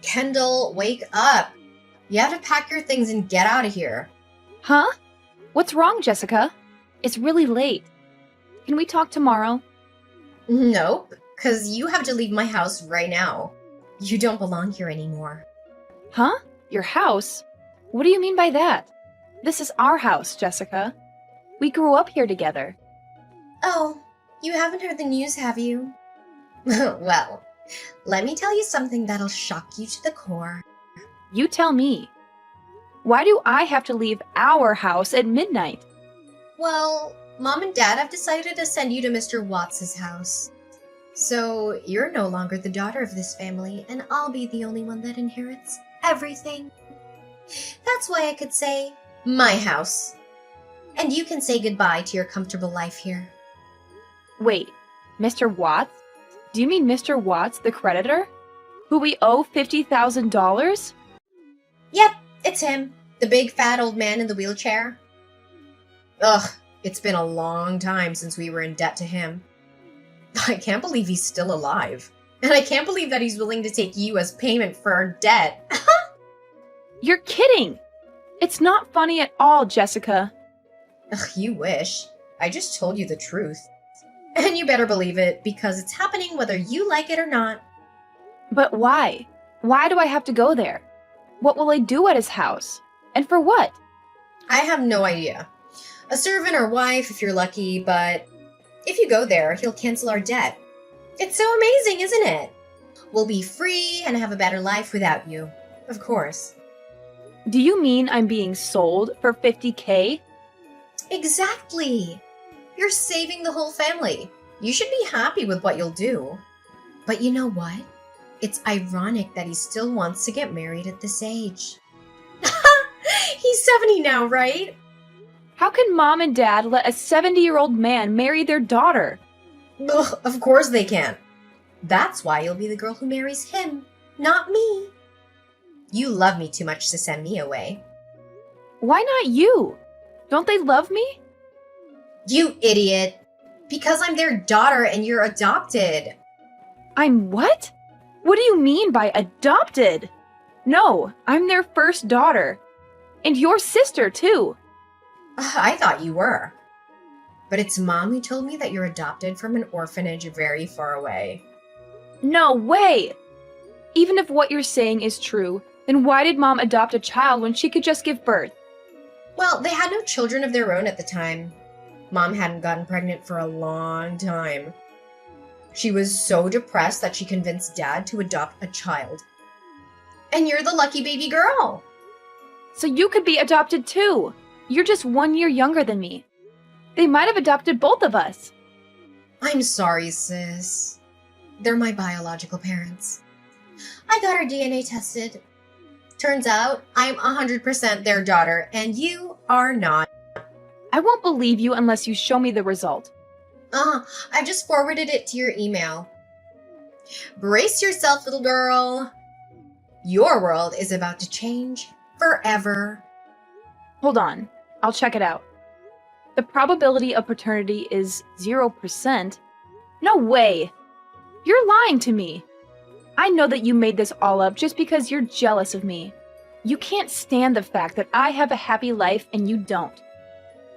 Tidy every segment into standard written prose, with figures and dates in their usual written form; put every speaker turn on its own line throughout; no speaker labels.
Kendall, wake up. You have to pack your things and get out of here.
Huh? What's wrong, Jessica? It's really late. Can we talk tomorrow?
Nope, because you have to leave my house right now. You don't belong here anymore.
Huh? Your house? What do you mean by that? This is our house, Jessica. We grew up here together.
Oh, you haven't heard the news, have you? Well, let me tell you something that'll shock you to the core.
You tell me. Why do I have to leave our house at midnight?
Well, Mom and Dad have decided to send you to Mr. Watts' house. So you're no longer the daughter of this family, and I'll be the only one that inherits everything. That's why I could say, my house. And you can say goodbye to your comfortable life here.
Wait, Mr. Watts? Do you mean Mr. Watts, the creditor? Who we owe $50,000?
Yep, it's him. The big fat old man in the wheelchair. Ugh, it's been a long time since we were in debt to him. I can't believe he's still alive. And I can't believe that he's willing to take you as payment for our debt.
You're kidding! It's not funny at all, Jessica.
Ugh, you wish. I just told you the truth. And you better believe it, because it's happening whether you like it or not.
But why? Why do I have to go there? What will I do at his house? And for what?
I have no idea. A servant or wife if you're lucky, but if you go there, he'll cancel our debt. It's so amazing, isn't it? We'll be free and have a better life without you. Of course.
Do you mean I'm being sold for $50K?
Exactly. You're saving the whole family. You should be happy with what you'll do. But you know what? It's ironic that he still wants to get married at this age. He's 70 now, right?
How can Mom and Dad let a 70-year-old man marry their daughter?
Ugh, of course they can. That's why you'll be the girl who marries him, not me. You love me too much to send me away.
Why not you? Don't they love me?
You idiot. Because I'm their daughter and you're adopted.
I'm what? What do you mean by adopted? No, I'm their first daughter. And your sister, too.
I thought you were. But it's Mom who told me that you're adopted from an orphanage very far away.
No way! Even if what you're saying is true, then why did Mom adopt a child when she could just give birth?
Well, they had no children of their own at the time. Mom hadn't gotten pregnant for a long time. She was so depressed that she convinced Dad to adopt a child. And you're the lucky baby girl.
So you could be adopted too. You're just 1 year younger than me. They might have adopted both of us.
I'm sorry, sis. They're my biological parents. I got our DNA tested. Turns out I'm 100% their daughter, and you are not.
I won't believe you unless you show me the result.
I've just forwarded it to your email. Brace yourself, little girl. Your world is about to change forever.
Hold on, I'll check it out. The probability of paternity is 0%. No way! You're lying to me. I know that you made this all up just because you're jealous of me. You can't stand the fact that I have a happy life and you don't.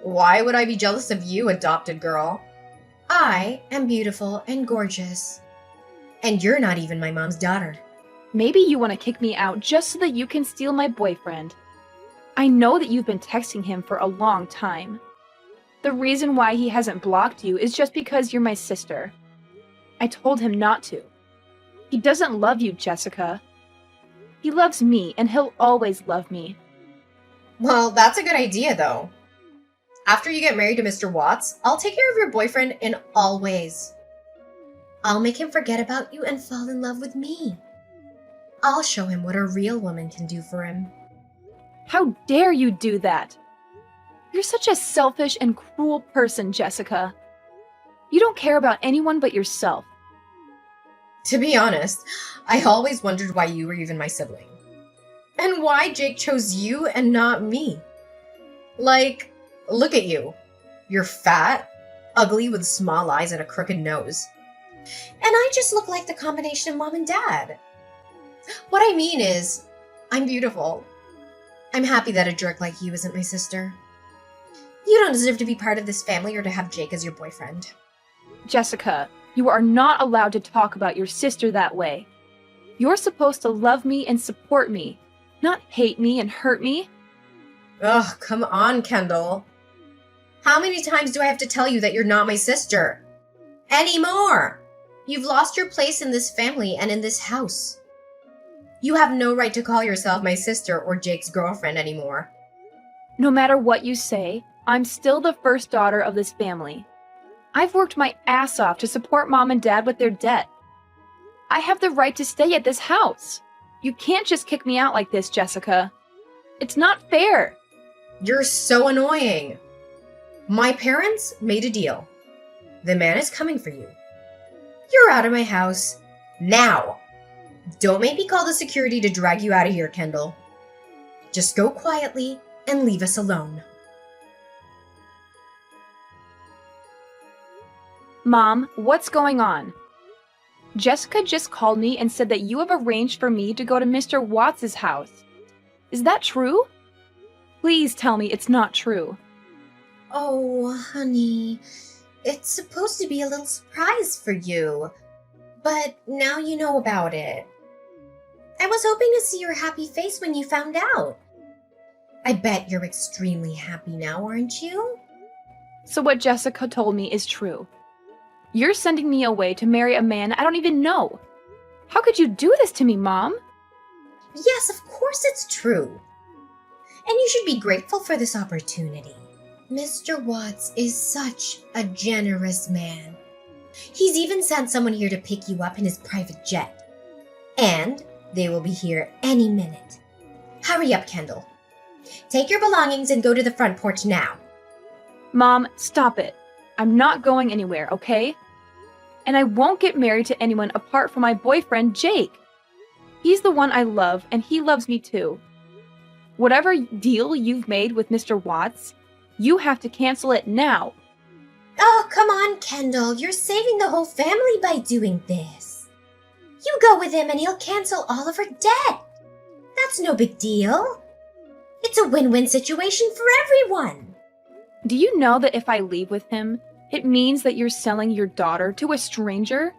Why would I be jealous of you, adopted girl? I am beautiful and gorgeous. And you're not even my mom's daughter.
Maybe you want to kick me out just so that you can steal my boyfriend. I know that you've been texting him for a long time. The reason why he hasn't blocked you is just because you're my sister. I told him not to. He doesn't love you, Jessica. He loves me, and he'll always love me.
Well, that's a good idea, though. After you get married to Mr. Watts, I'll take care of your boyfriend in all ways. I'll make him forget about you and fall in love with me. I'll show him what a real woman can do for him.
How dare you do that? You're such a selfish and cruel person, Jessica. You don't care about anyone but yourself.
To be honest, I always wondered why you were even my sibling. And why Jake chose you and not me. Like, look at you. You're fat, ugly with small eyes and a crooked nose. And I just look like the combination of Mom and Dad. What I mean is, I'm beautiful. I'm happy that a jerk like you isn't my sister. You don't deserve to be part of this family or to have Jake as your boyfriend.
Jessica, you are not allowed to talk about your sister that way. You're supposed to love me and support me, not hate me and hurt me.
Ugh, come on, Kendall. How many times do I have to tell you that you're not my sister? Anymore! You've lost your place in this family and in this house. You have no right to call yourself my sister or Jake's girlfriend anymore.
No matter what you say, I'm still the first daughter of this family. I've worked my ass off to support Mom and Dad with their debt. I have the right to stay at this house. You can't just kick me out like this, Jessica. It's not fair.
You're so annoying. My parents made a deal. The man is coming for you. You're out of my house. Now. Don't make me call the security to drag you out of here, Kendall. Just go quietly and leave us alone.
Mom, what's going on? Jessica just called me and said that you have arranged for me to go to Mr. Watts' house. Is that true? Please tell me it's not true.
Oh, honey, it's supposed to be a little surprise for you, but now you know about it. I was hoping to see your happy face when you found out. I bet you're extremely happy now, aren't you?
So what Jessica told me is true. You're sending me away to marry a man I don't even know. How could you do this to me, Mom?
Yes, of course it's true. And you should be grateful for this opportunity. Mr. Watts is such a generous man. He's even sent someone here to pick you up in his private jet. And they will be here any minute. Hurry up, Kendall. Take your belongings and go to the front porch now.
Mom, stop it. I'm not going anywhere, okay? And I won't get married to anyone apart from my boyfriend, Jake. He's the one I love, and he loves me too. Whatever deal you've made with Mr. Watts, you have to cancel it now.
Oh, come on, Kendall. You're saving the whole family by doing this. You go with him and he'll cancel all of our debt. That's no big deal. It's a win-win situation for everyone.
Do you know that if I leave with him, it means that you're selling your daughter to a stranger?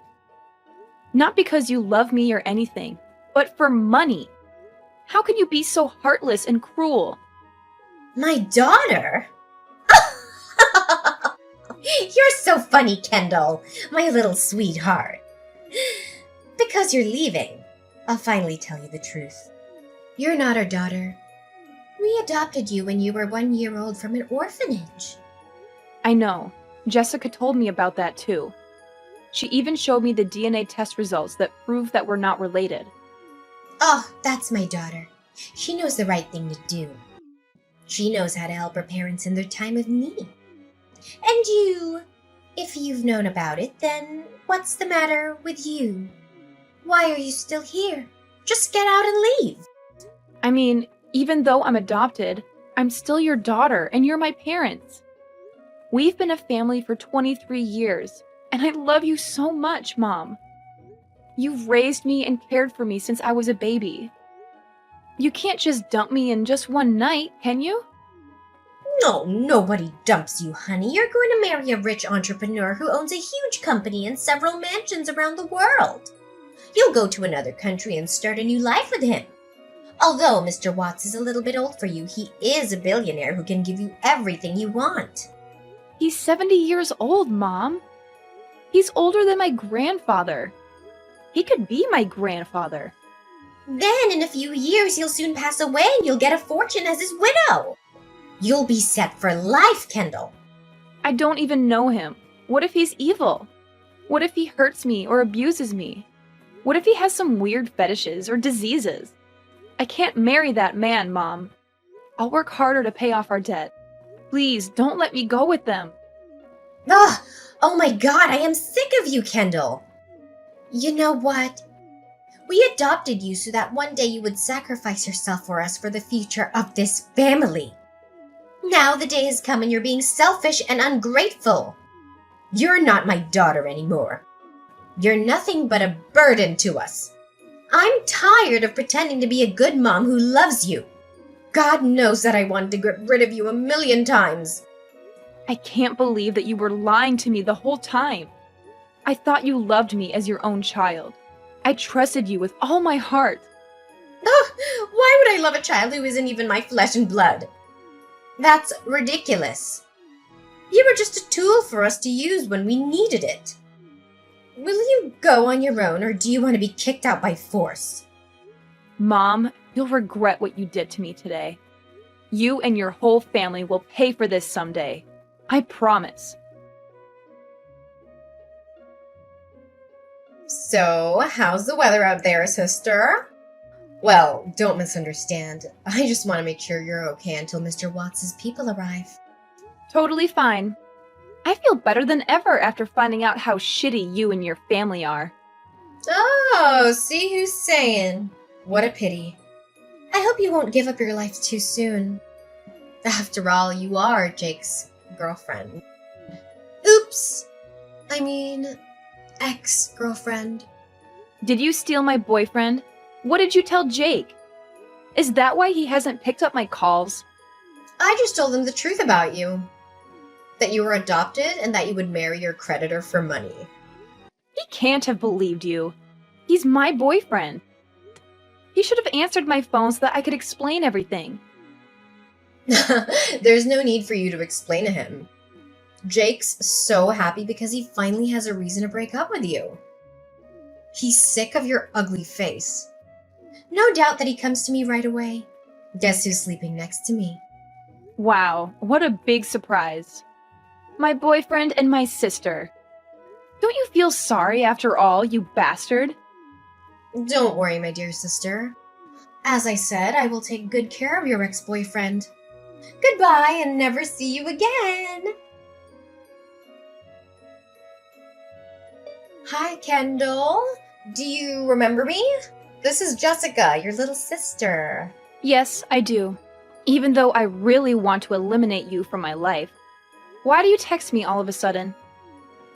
Not because you love me or anything, but for money. How can you be so heartless and cruel?
My daughter? You're so funny, Kendall, my little sweetheart. Because you're leaving, I'll finally tell you the truth. You're not our daughter. We adopted you when you were 1 year old from an orphanage.
I know. Jessica told me about that too. She even showed me the DNA test results that prove that we're not related.
Oh, that's my daughter. She knows the right thing to do. She knows how to help her parents in their time of need. And you, if you've known about it, then what's the matter with you? Why are you still here? Just get out and leave.
I mean, even though I'm adopted, I'm still your daughter and you're my parents. We've been a family for 23 years, and I love you so much, Mom. You've raised me and cared for me since I was a baby. You can't just dump me in just one night, can you?
No, nobody dumps you, honey. You're going to marry a rich entrepreneur who owns a huge company and several mansions around the world. You'll go to another country and start a new life with him. Although Mr. Watts is a little bit old for you, he is a billionaire who can give you everything you want.
He's 70 years old, Mom. He's older than my grandfather. He could be my grandfather.
Then, in a few years, he'll soon pass away and you'll get a fortune as his widow. You'll be set for life, Kendall.
I don't even know him. What if he's evil? What if he hurts me or abuses me? What if he has some weird fetishes or diseases? I can't marry that man, Mom. I'll work harder to pay off our debt. Please, don't let me go with them.
Ugh! Oh my God, I am sick of you, Kendall. You know what? We adopted you so that one day you would sacrifice yourself for us for the future of this family. Now the day has come and you're being selfish and ungrateful. You're not my daughter anymore. You're nothing but a burden to us. I'm tired of pretending to be a good mom who loves you. God knows that I wanted to get rid of you a million times.
I can't believe that you were lying to me the whole time. I thought you loved me as your own child. I trusted you with all my heart.
Oh, why would I love a child who isn't even my flesh and blood? That's ridiculous. You were just a tool for us to use when we needed it. Will you go on your own, or do you want to be kicked out by force?
Mom, you'll regret what you did to me today. You and your whole family will pay for this someday. I promise.
So, how's the weather out there, sister? Well, don't misunderstand. I just want to make sure you're okay until Mr. Watts' people arrive.
Totally fine. I feel better than ever after finding out how shitty you and your family are.
Oh, see who's saying. What a pity. I hope you won't give up your life too soon. After all, you are Jake's girlfriend. Oops! I mean, ex-girlfriend.
Did you steal my boyfriend? What did you tell Jake? Is that why he hasn't picked up my calls?
I just told him the truth about you. That you were adopted and that you would marry your creditor for money.
He can't have believed you. He's my boyfriend. He should have answered my phone so that I could explain everything.
There's no need for you to explain to him. Jake's so happy because he finally has a reason to break up with you. He's sick of your ugly face. No doubt that he comes to me right away. Guess who's sleeping next to me?
Wow, what a big surprise. My boyfriend and my sister. Don't you feel sorry after all, you bastard?
Don't worry, my dear sister. As I said, I will take good care of your ex-boyfriend. Goodbye and never see you again. Hi, Kendall. Do you remember me? This is Jessica, your little sister.
Yes, I do. Even though I really want to eliminate you from my life. Why do you text me all of a sudden?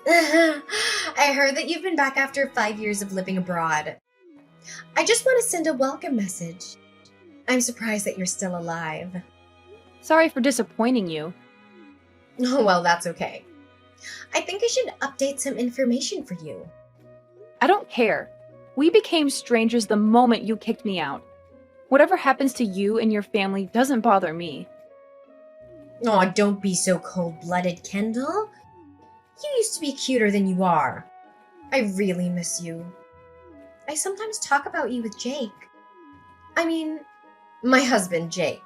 I heard that you've been back after 5 years of living abroad. I just want to send a welcome message. I'm surprised that you're still alive.
Sorry for disappointing you.
Oh, well, that's okay. I think I should update some information for you.
I don't care. We became strangers the moment you kicked me out. Whatever happens to you and your family doesn't bother me.
Aw, don't be so cold-blooded, Kendall. You used to be cuter than you are. I really miss you. I sometimes talk about you with Jake. I mean, my husband, Jake.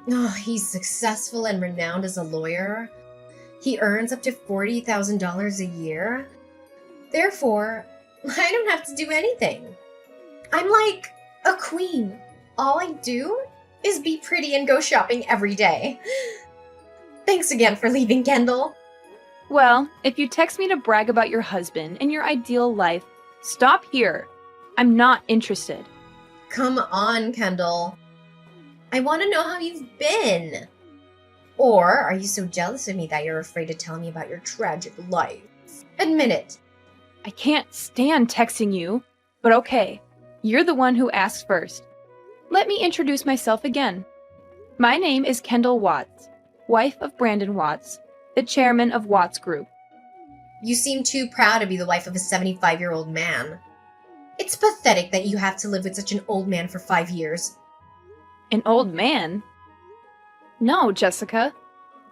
Oh, he's successful and renowned as a lawyer. He earns up to $40,000 a year. Therefore, I don't have to do anything. I'm like a queen. All I do is be pretty and go shopping every day. Thanks again for leaving, Kendall.
Well, if you text me to brag about your husband and your ideal life, stop here. I'm not interested.
Come on, Kendall. I want to know how you've been. Or are you so jealous of me that you're afraid to tell me about your tragic life? Admit it.
I can't stand texting you, but okay. You're the one who asked first. Let me introduce myself again. My name is Kendall Watts, wife of Brandon Watts, the chairman of Watts Group.
You seem too proud to be the wife of a 75-year-old man. It's pathetic that you have to live with such an old man for 5 years.
An old man? No, Jessica.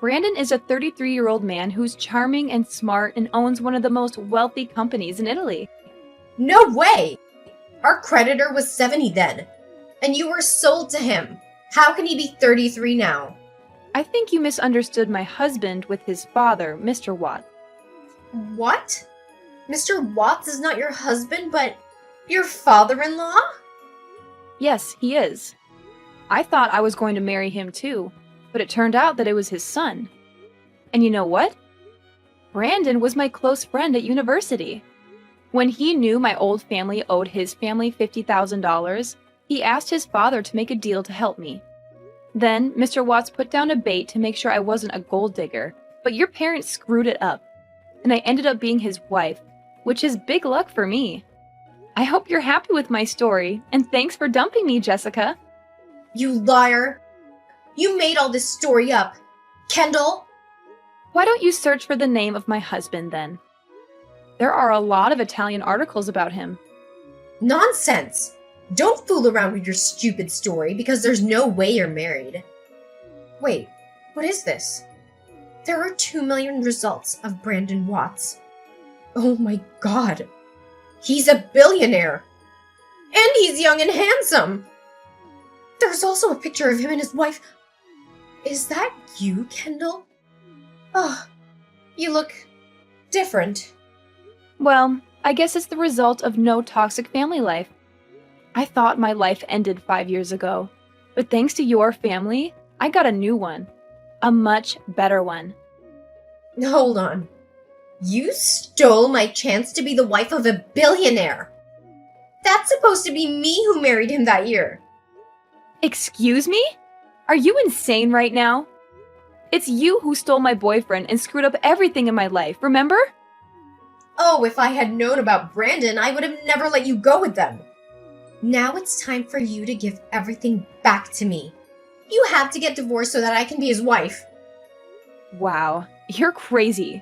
Brandon is a 33-year-old man who's charming and smart and owns one of the most wealthy companies in Italy.
No way! Our creditor was 70 then, and you were sold to him. How can he be 33 now?
I think you misunderstood my husband with his father, Mr. Watts.
What? Mr. Watts is not your husband, but your father-in-law?
Yes, he is. I thought I was going to marry him too, but it turned out that it was his son. And you know what? Brandon was my close friend at university. When he knew my old family owed his family $50,000, he asked his father to make a deal to help me. Then, Mr. Watts put down a bait to make sure I wasn't a gold digger, but your parents screwed it up, and I ended up being his wife, which is big luck for me. I hope you're happy with my story, and thanks for dumping me, Jessica.
You liar! You made all this story up. Kendall?
Why don't you search for the name of my husband, then? There are a lot of Italian articles about him.
Nonsense! Don't fool around with your stupid story, because there's no way you're married. Wait, what is this? There are 2 million results of Brandon Watts. Oh my god. He's a billionaire! And he's young and handsome! There's also a picture of him and his wife. Is that you, Kendall? Oh, you look different.
Well, I guess it's the result of no toxic family life. I thought my life ended 5 years ago, but thanks to your family, I got a new one. A much better one.
Hold on. You stole my chance to be the wife of a billionaire. That's supposed to be me who married him that year.
Excuse me? Are you insane right now? It's you who stole my boyfriend and screwed up everything in my life, remember?
Oh, if I had known about Brandon, I would have never let you go with them. Now it's time for you to give everything back to me. You have to get divorced so that I can be his wife.
Wow, you're crazy.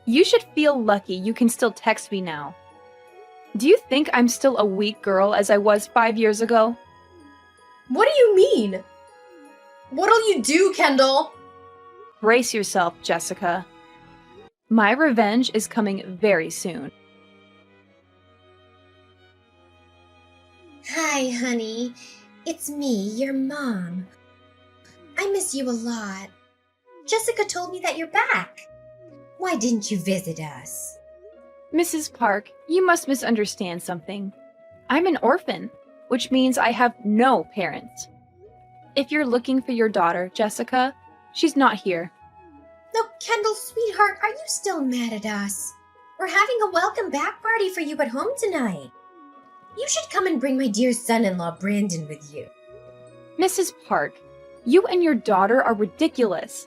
You should feel lucky you can still text me now. Do you think I'm still a weak girl as I was 5 years ago?
What do you mean? What'll you do, Kendall?
Brace yourself, Jessica. My revenge is coming very soon.
Hi, honey. It's me, your mom. I miss you a lot. Jessica told me that you're back. Why didn't you visit us?
Mrs. Park, you must misunderstand something. I'm an orphan, which means I have no parents. If you're looking for your daughter, Jessica, she's not here.
No, Kendall, sweetheart, are you still mad at us? We're having a welcome back party for you at home tonight. You should come and bring my dear son-in-law Brandon with you.
Mrs. Park, you and your daughter are ridiculous.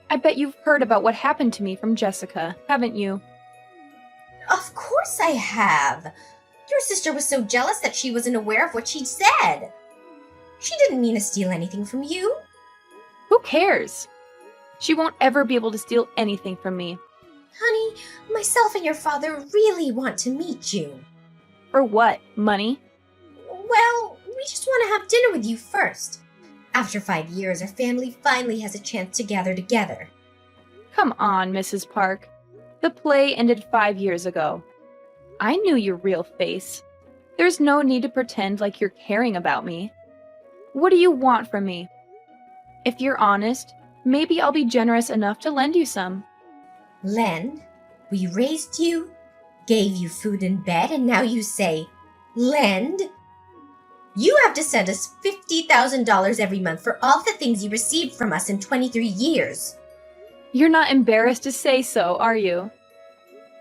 I bet you've heard about what happened to me from Jessica, haven't you?
Of course I have. Your sister was so jealous that she wasn't aware of what she'd said. She didn't mean to steal anything from you.
Who cares? She won't ever be able to steal anything from me.
Honey, myself and your father really want to meet you.
For what? Money?
Well, we just want to have dinner with you first. After 5 years, our family finally has a chance to gather together.
Come on, Mrs. Park. The play ended 5 years ago. I knew your real face. There's no need to pretend like you're caring about me. What do you want from me? If you're honest, maybe I'll be generous enough to lend you some.
Lend? We raised you, gave you food and bed, and now you say, lend? You have to send us $50,000 every month for all the things you received from us in 23 years.
You're not embarrassed to say so, are you?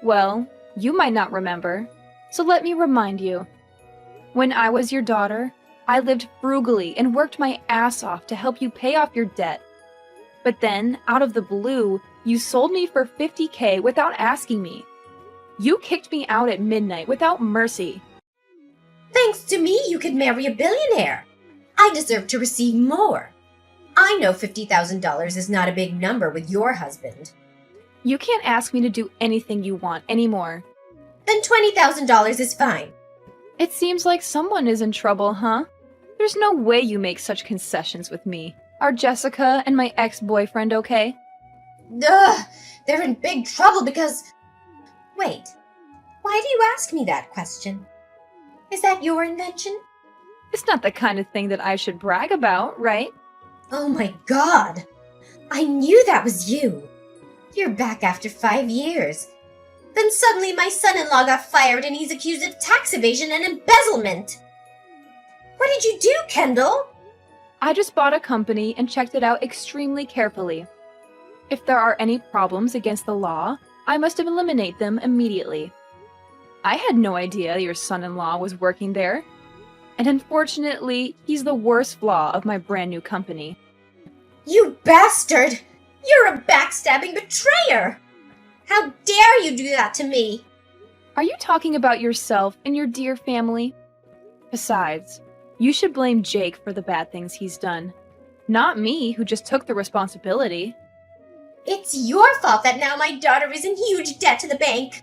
Well, you might not remember, so let me remind you. When I was your daughter, I lived frugally and worked my ass off to help you pay off your debt. But then, out of the blue, you sold me for $50K without asking me. You kicked me out at midnight without mercy.
Thanks to me, you could marry a billionaire. I deserve to receive more. I know $50,000 is not a big number with your husband.
You can't ask me to do anything you want anymore.
Then $20,000 is fine.
It seems like someone is in trouble, huh? There's no way you make such concessions with me. Are Jessica and my ex-boyfriend okay?
Ugh, they're in big trouble because... Wait, why do you ask me that question? Is that your invention?
It's not the kind of thing that I should brag about, right?
Oh my god! I knew that was you! You're back after 5 years. Then suddenly my son-in-law got fired and he's accused of tax evasion and embezzlement! What did you do, Kendall?
I just bought a company and checked it out extremely carefully. If there are any problems against the law, I must eliminate them immediately. I had no idea your son-in-law was working there. And unfortunately, he's the worst flaw of my brand new company.
You bastard! You're a backstabbing betrayer! How dare you do that to me?
Are you talking about yourself and your dear family? Besides, you should blame Jake for the bad things he's done, not me, who just took the responsibility.
It's your fault that now my daughter is in huge debt to the bank.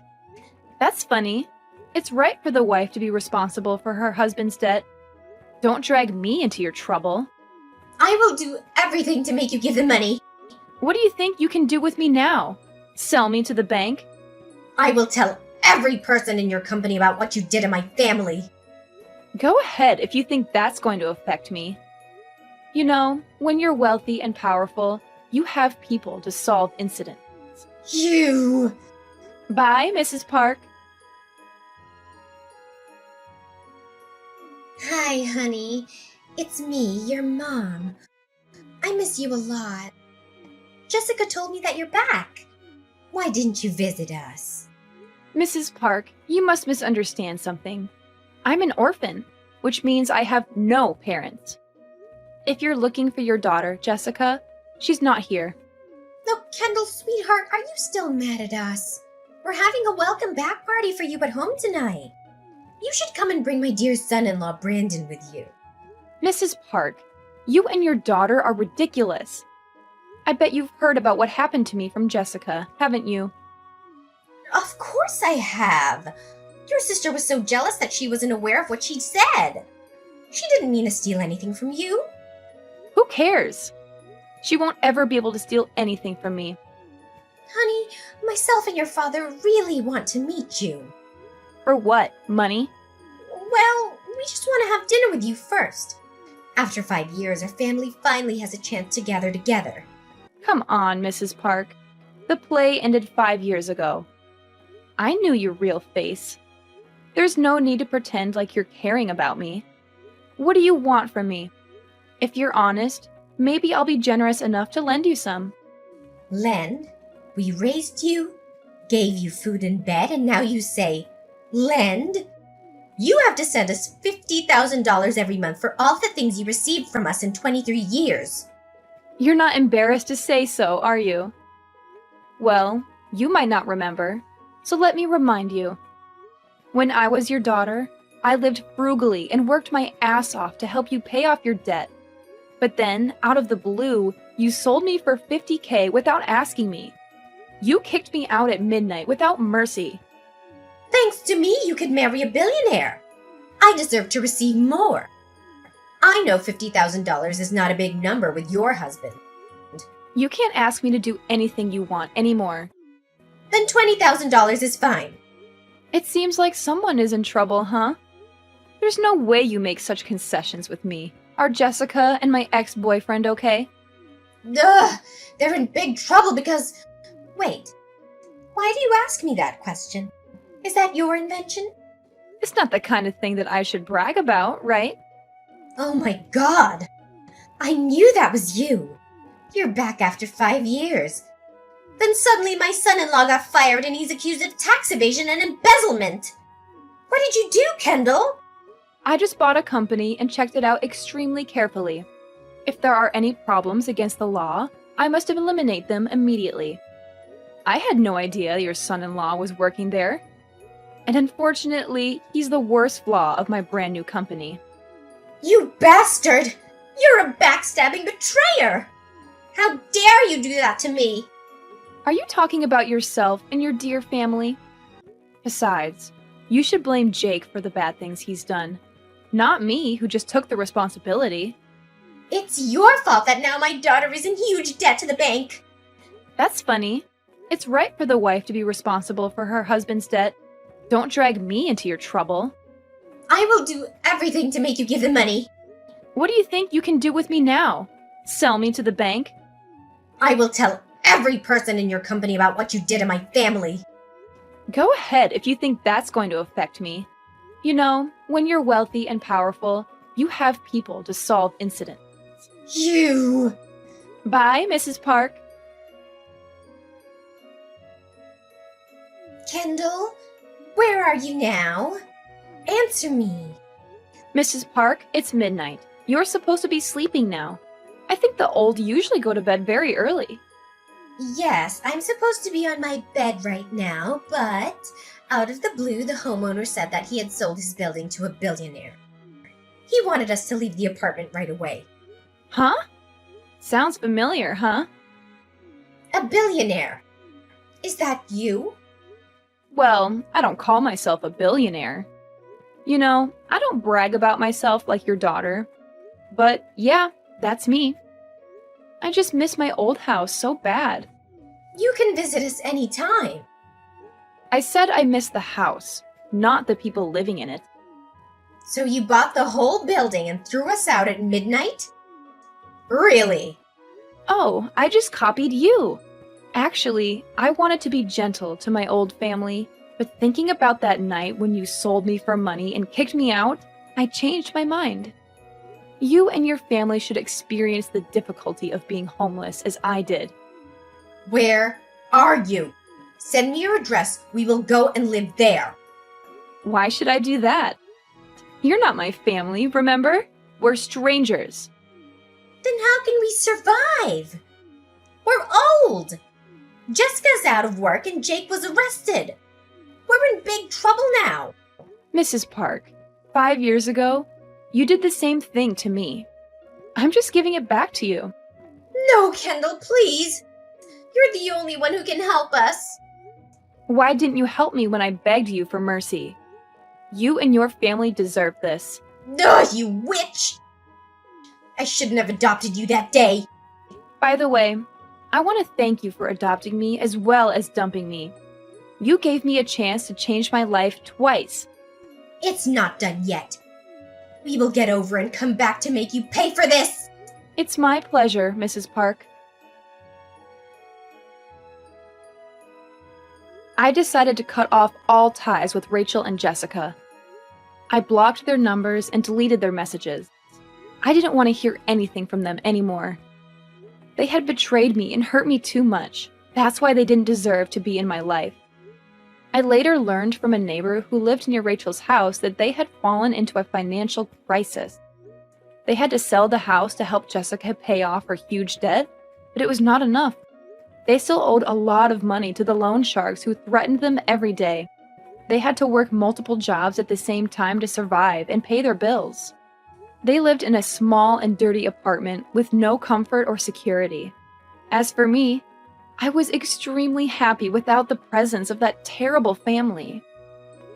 That's funny. It's right for the wife to be responsible for her husband's debt. Don't drag me into your trouble.
I will do everything to make you give the money.
What do you think you can do with me now? Sell me to the bank?
I will tell every person in your company about what you did to my family.
Go ahead if you think that's going to affect me. You know, when you're wealthy and powerful, you have people to solve incidents.
You!
Bye, Mrs. Park.
Hi, honey. It's me, your mom. I miss you a lot. Jessica told me that you're back. Why didn't you visit us?
Mrs. Park, you must misunderstand something. I'm an orphan, which means I have no parents. If you're looking for your daughter, Jessica, she's not here.
No, Kendall, sweetheart, are you still mad at us? We're having a welcome back party for you at home tonight. You should come and bring my dear son-in-law, Brandon, with you.
Mrs. Park, you and your daughter are ridiculous. I bet you've heard about what happened to me from Jessica, haven't you?
Of course I have. Your sister was so jealous that she wasn't aware of what she'd said. She didn't mean to steal anything from you.
Who cares? She won't ever be able to steal anything from me.
Honey, myself and your father really want to meet you.
For what? Money?
Well, we just want to have dinner with you first. After 5 years, our family finally has a chance to gather together.
Come on, Mrs. Park. The play ended 5 years ago. I knew your real face. There's no need to pretend like you're caring about me. What do you want from me? If you're honest, maybe I'll be generous enough to lend you some.
Lend? We raised you, gave you food and bed, and now you say, lend? You have to send us $50,000 every month for all the things you received from us in 23 years.
You're not embarrassed to say so, are you? Well, you might not remember, so let me remind you. When I was your daughter, I lived frugally and worked my ass off to help you pay off your debt. But then, out of the blue, you sold me for $50K without asking me. You kicked me out at midnight without mercy.
Thanks to me, you could marry a billionaire. I deserve to receive more. I know $50,000 is not a big number with your husband.
You can't ask me to do anything you want anymore.
Then $20,000 is fine.
It seems like someone is in trouble, huh? There's no way you make such concessions with me. Are Jessica and my ex-boyfriend okay?
Ugh, they're in big trouble because... Wait, why do you ask me that question? Is that your invention?
It's not the kind of thing that I should brag about, right?
Oh my god! I knew that was you! You're back after 5 years. Then suddenly my son-in-law got fired and he's accused of tax evasion and embezzlement! What did you do, Kendall?
I just bought a company and checked it out extremely carefully. If there are any problems against the law, I must eliminate them immediately. I had no idea your son-in-law was working there. And unfortunately, he's the worst flaw of my brand new company.
You bastard! You're a backstabbing betrayer! How dare you do that to me?
Are you talking about yourself and your dear family? Besides, you should blame Jake for the bad things he's done, not me, who just took the responsibility.
It's your fault that now my daughter is in huge debt to the bank.
That's funny. It's right for the wife to be responsible for her husband's debt. Don't drag me into your trouble.
I will do everything to make you give the money.
What do you think you can do with me now? Sell me to the bank?
I will tell every person in your company about what you did to my family.
Go ahead if you think that's going to affect me. You know, when you're wealthy and powerful, you have people to solve incidents.
You!
Bye, Mrs. Park.
Kendall, where are you now? Answer me.
Mrs. Park, it's midnight. You're supposed to be sleeping now. I think the old usually go to bed very early.
Yes, I'm supposed to be on my bed right now, but Out of the blue, the homeowner said that he had sold his building to a billionaire. He wanted us to leave the apartment right away.
Huh? Sounds familiar, huh?
A billionaire? Is that you?
Well, I don't call myself a billionaire. You know, I don't brag about myself like your daughter. But yeah, that's me. I just miss my old house so bad.
You can visit us any time.
I said I miss the house, not the people living in it.
So you bought the whole building and threw us out at midnight? Really?
Oh, I just copied you. Actually, I wanted to be gentle to my old family, but thinking about that night when you sold me for money and kicked me out, I changed my mind. You and your family should experience the difficulty of being homeless as I did.
Where are you? Send me your address. We will go and live there.
Why should I do that? You're not my family, remember? We're strangers.
Then how can we survive? We're old. Jessica's out of work and Jake was arrested. We're in big trouble now.
Mrs. Park, 5 years ago, you did the same thing to me. I'm just giving it back to you.
No, Kendall, please. You're the only one who can help us.
Why didn't you help me when I begged you for mercy? You and your family deserve this.
Ugh, you witch! I shouldn't have adopted you that day.
By the way, I want to thank you for adopting me as well as dumping me. You gave me a chance to change my life twice.
It's not done yet. We will get over and come back to make you pay for this.
It's my pleasure, Mrs. Park. I decided to cut off all ties with Rachel and Jessica. I blocked their numbers and deleted their messages. I didn't want to hear anything from them anymore. They had betrayed me and hurt me too much. That's why they didn't deserve to be in my life. I later learned from a neighbor who lived near Rachel's house that they had fallen into a financial crisis. They had to sell the house to help Jessica pay off her huge debt, but it was not enough. They still owed a lot of money to the loan sharks who threatened them every day. They had to work multiple jobs at the same time to survive and pay their bills. They lived in a small and dirty apartment with no comfort or security. As for me, I was extremely happy without the presence of that terrible family.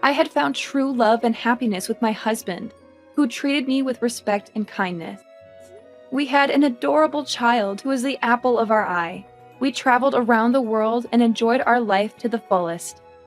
I had found true love and happiness with my husband, who treated me with respect and kindness. We had an adorable child who was the apple of our eye. We traveled around the world and enjoyed our life to the fullest.